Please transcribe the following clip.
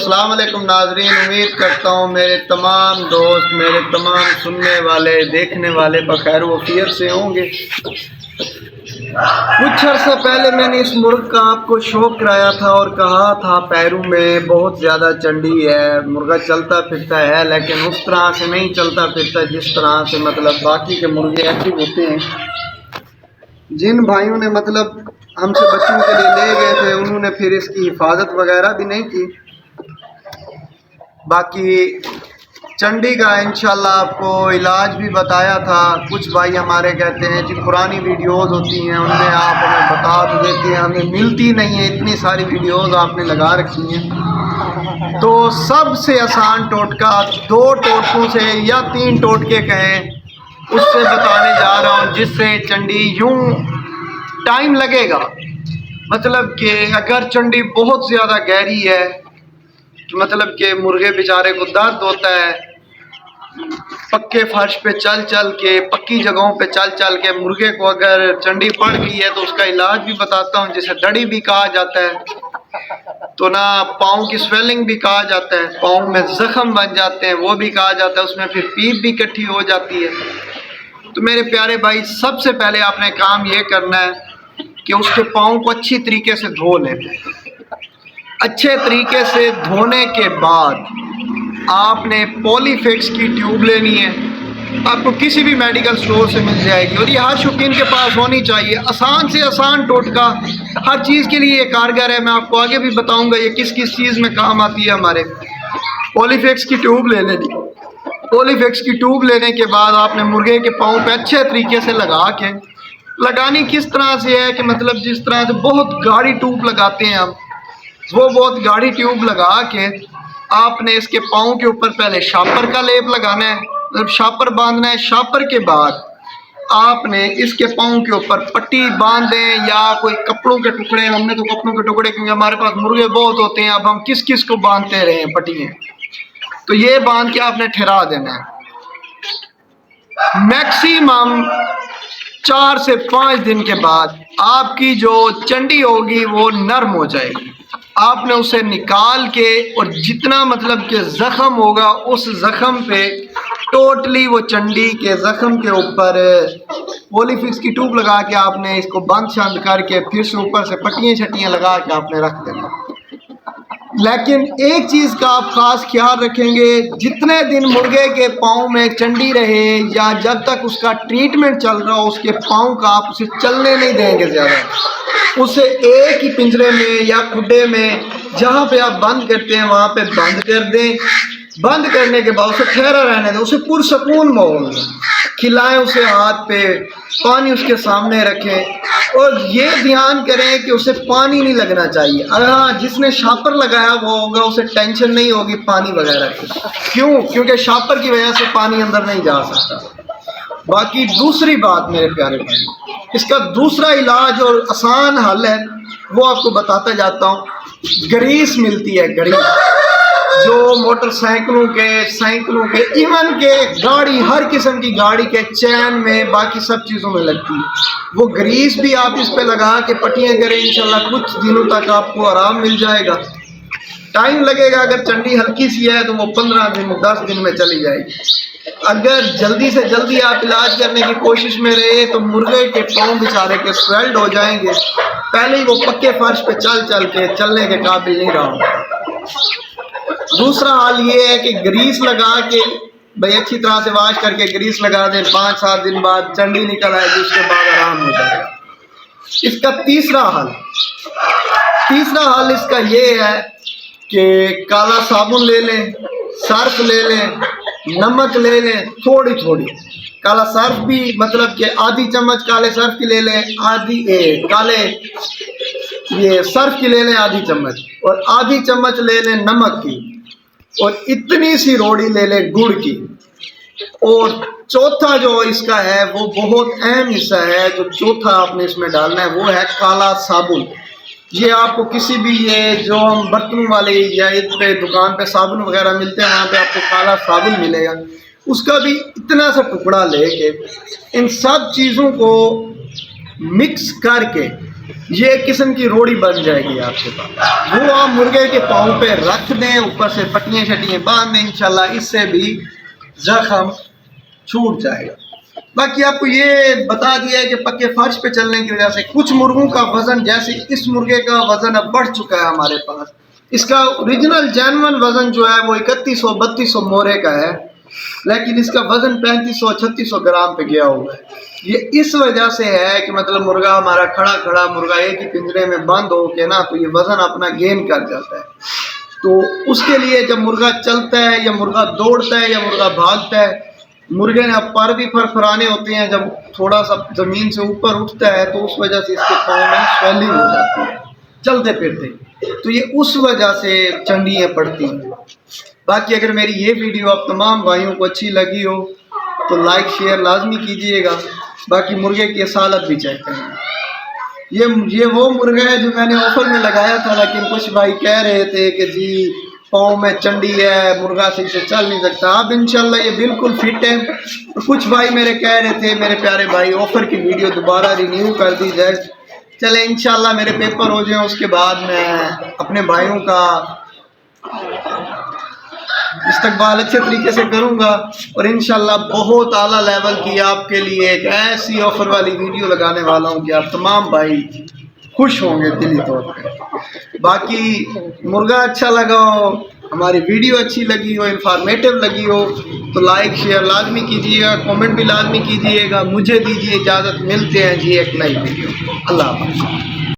अस्सलाम वालेकुम नाजरीन, उम्मीद करता हूँ मेरे तमाम दोस्त, मेरे तमाम सुनने वाले, देखने वाले बखैर वफियत से होंगे। कुछ अर्सा पहले मैंने इस मुर्ग का आपको शौक कराया था और कहा था पैरू में बहुत ज़्यादा चंडी है, मुर्गा चलता फिरता है लेकिन उस तरह से नहीं चलता फिरता जिस तरह से मतलब बाकी के मुर्गे एक्टिव होते हैं। जिन भाइयों ने मतलब हमसे बच्चों के लिए ले गए थे उन्होंने फिर इसकी हिफाजत वगैरह भी नहीं की। बाकी चंडी का इंशाल्लाह आपको इलाज भी बताया था। कुछ भाई हमारे कहते हैं जी पुरानी वीडियोस होती हैं उनमें आप हमें बता तो देते हैं, हमें मिलती नहीं है, इतनी सारी वीडियोस आपने लगा रखी हैं। तो सबसे आसान टोटका 2 टोटकों से या 3 टोटके कहें उससे बताने जा रहा हूँ, जिससे चंडी यूं टाइम लगेगा। मतलब कि अगर चंडी बहुत ज़्यादा गहरी है तो मतलब कि मुर्गे बेचारे को दर्द होता है, पक्के फर्श पे चल चल के, पक्की जगहों पे चल चल के मुर्गे को अगर चंडी पड़ गई है तो उसका इलाज भी बताता हूँ, जिसे दड़ी भी कहा जाता है, तो ना पाँव की स्वेलिंग भी कहा जाता है, पाँव में जख्म बन जाते हैं वो भी कहा जाता है, उसमें फिर पीप भी इकट्ठी हो जाती है। तो मेरे प्यारे भाई, सबसे पहले आपने काम ये करना है कि उसके पाँव को अच्छी तरीके से धो लें। अच्छे तरीके से धोने के बाद आपने पॉलीफिक्स की ट्यूब लेनी है, आपको किसी भी मेडिकल स्टोर से मिल जाएगी और ये हर शौकीन के पास होनी चाहिए। आसान से आसान टोटका, हर चीज़ के लिए ये कारगर है। मैं आपको आगे भी बताऊंगा ये किस किस चीज़ में काम आती है हमारे। पॉलीफिक्स की ट्यूब ले लेनी। पॉलीफिक्स की ट्यूब लेने के बाद आपने मुर्गे के पाँव पे अच्छे तरीके से लगा के, लगानी किस तरह से है कि मतलब जिस तरह से बहुत गाढ़ी ट्यूब लगाते हैं हम, वो बहुत गाढ़ी ट्यूब लगा के आपने इसके पाँव के ऊपर पहले शापर का लेप लगाना है, मतलब शापर बांधना है। शापर के बाद आपने इसके पाँव के ऊपर पट्टी बांध दें या कोई कपड़ों के टुकड़े, हमने तो कपड़ों के टुकड़े क्योंकि हमारे पास मुर्गे बहुत होते हैं, अब हम किस किस को बांधते रहे हैं पट्टियाँ, तो ये बांध के आपने ठहरा देना है। मैक्सिमम 4 से 5 दिन के बाद आपकी जो चंडी होगी वो नरम हो जाएगी। आपने उसे निकाल के और जितना मतलब कि ज़ख़म होगा उस ज़ख़म पे टोटली वो चंडी के ज़ख़म के ऊपर पॉलीफिक्स की ट्यूब लगा के आपने इसको बंद शंद करके फिर से ऊपर से पट्टियाँ छट्टियाँ लगा के आपने रख देना। लेकिन एक चीज़ का आप ख़ास ख्याल रखेंगे, जितने दिन मुर्गे के पाँव में चंडी रहे या जब तक उसका ट्रीटमेंट चल रहा हो उसके पाँव का आप उसे चलने नहीं देंगे ज़्यादा। उसे एक ही पिंजरे में या खुड्डे में जहाँ पे आप बंद करते हैं वहाँ पे बंद कर दें। बंद करने के बाद उसे ठहरा रहने दें, उसे पुरसकून माहौल में खिलाएं, उसे हाथ पे पानी उसके सामने रखें और ये ध्यान करें कि उसे पानी नहीं लगना चाहिए। अगर हाँ जिसने शापर लगाया वो होगा उसे टेंशन नहीं होगी पानी वगैरह की, क्यों? क्योंकि शापर की वजह से पानी अंदर नहीं जा सकता। बाकी दूसरी बात मेरे प्यारे भाई, इसका दूसरा इलाज और आसान हल है वो आपको बताता जाता हूँ। ग्रीस मिलती है, ग्रीस जो मोटरसाइकिलों के, साइकिलों के, इवन के गाड़ी, हर किस्म की गाड़ी के चैन में, बाकी सब चीज़ों में लगती है। वो ग्रीस भी आप इस पे लगा के पट्टियाँ करें, इंशाल्लाह कुछ दिनों तक आपको आराम मिल जाएगा। टाइम लगेगा, अगर चंडी हल्की सी है तो वो 15 दिन 10 दिन में चली जाएगी। अगर जल्दी से जल्दी आप इलाज करने की कोशिश में रहे तो मुर्गे के पाँव बेचारे के स्वेल्ड हो जाएंगे, पहले ही वो पक्के फर्श पे चल चल के चलने के काबिल नहीं रहा। दूसरा हाल ये है कि ग्रीस लगा के भाई अच्छी तरह से वाश करके ग्रीस लगा दें, 5-7 दिन बाद चंडी निकल आएगी, उसके बाद आराम हो जाएगा। इसका तीसरा हाल इसका ये है कि काला साबुन ले लें, सर्फ ले लें, नमक ले लें, थोड़ी थोड़ी काला सर्फ भी मतलब कि आधी चम्मच काले सर्फ की ले लें, आधी काले ये सर्फ की ले लें आधी चम्मच, और आधी चम्मच ले लें नमक की, और इतनी सी रोड़ी ले लें गुड़ की। और चौथा जो इसका है वो बहुत अहम हिस्सा है, जो चौथा आपने इसमें डालना है वो है काला साबुन। ये आपको किसी भी ये जो हम बर्तनों वाले या इस पे दुकान पे साबुन वगैरह मिलते हैं वहाँ पे आपको काला साबुन मिलेगा, उसका भी इतना सा टुकड़ा लेके इन सब चीज़ों को मिक्स करके یہ ایک قسم کی روڑی بن جائے گی آپ کے پاس، وہ آپ مرغے کے پاؤں پہ رکھ دیں، اوپر سے پٹیاں شٹیاں باندھ دیں، انشاءاللہ اس سے بھی زخم چھوٹ جائے گا۔ باقی آپ کو یہ بتا دیا ہے کہ پکے فرش پہ چلنے کی وجہ سے کچھ مرغوں کا وزن، جیسے اس مرغے کا وزن اب بڑھ چکا ہے ہمارے پاس، اس کا اوریجنل جینون وزن جو ہے وہ 3100-3200 مورے کا ہے، لیکن اس کا وزن 3500-3600 گرام پہ گیا ہوا ہے۔ یہ اس وجہ سے ہے کہ مطلب مرغا ہمارا کھڑا مرغا ایک ہی پنجرے میں بند ہو کے نا، تو یہ وزن اپنا گین کر جاتا ہے۔ تو اس کے لیے جب مرغا چلتا ہے یا مرغا دوڑتا ہے یا مرغا بھاگتا ہے، مرغے نے اب پر بھی پھرپھرانے ہوتے ہیں، جب تھوڑا سا زمین سے اوپر اٹھتا ہے تو اس وجہ سے اس کے پاؤں میں سویلنگ ہو جاتی ہے چلتے پھرتے، تو یہ اس وجہ سے چنڈیاں پڑتی ہیں۔ باقی اگر میری یہ ویڈیو آپ تمام بھائیوں کو اچھی لگی ہو تو لائک شیئر لازمی کیجئے گا۔ باقی مرغے کی اصالت بھی چیک کریں۔ یہ وہ مرغا ہے جو میں نے آفر میں لگایا تھا، لیکن کچھ بھائی کہہ رہے تھے کہ جی پاؤں میں چنڈی ہے، مرغا صحیح سے چل نہیں سکتا۔ اب انشاءاللہ یہ بالکل فٹ ہے۔ کچھ بھائی میرے کہہ رہے تھے، میرے پیارے بھائی، آفر کی ویڈیو دوبارہ رینیو کر دی جائے۔ چلے انشاءاللہ میرے پیپر ہو جائیں، اس کے بعد میں اپنے بھائیوں کا استقبال اچھے طریقے سے کروں گا، اور انشاءاللہ بہت اعلیٰ لیول کی آپ کے لیے ایک ایسی آفر والی ویڈیو لگانے والا ہوں کہ آپ تمام بھائی خوش ہوں گے دلی طور پہ۔ باقی مرغا اچھا لگا ہو، ہماری ویڈیو اچھی لگی ہو، انفارمیٹیو لگی ہو تو لائک شیئر لازمی کیجیے گا، کامنٹ بھی لازمی کیجیے گا۔ مجھے دیجیے اجازت، ملتے ہیں جی ایک نئی ویڈیو۔ اللہ حافظ۔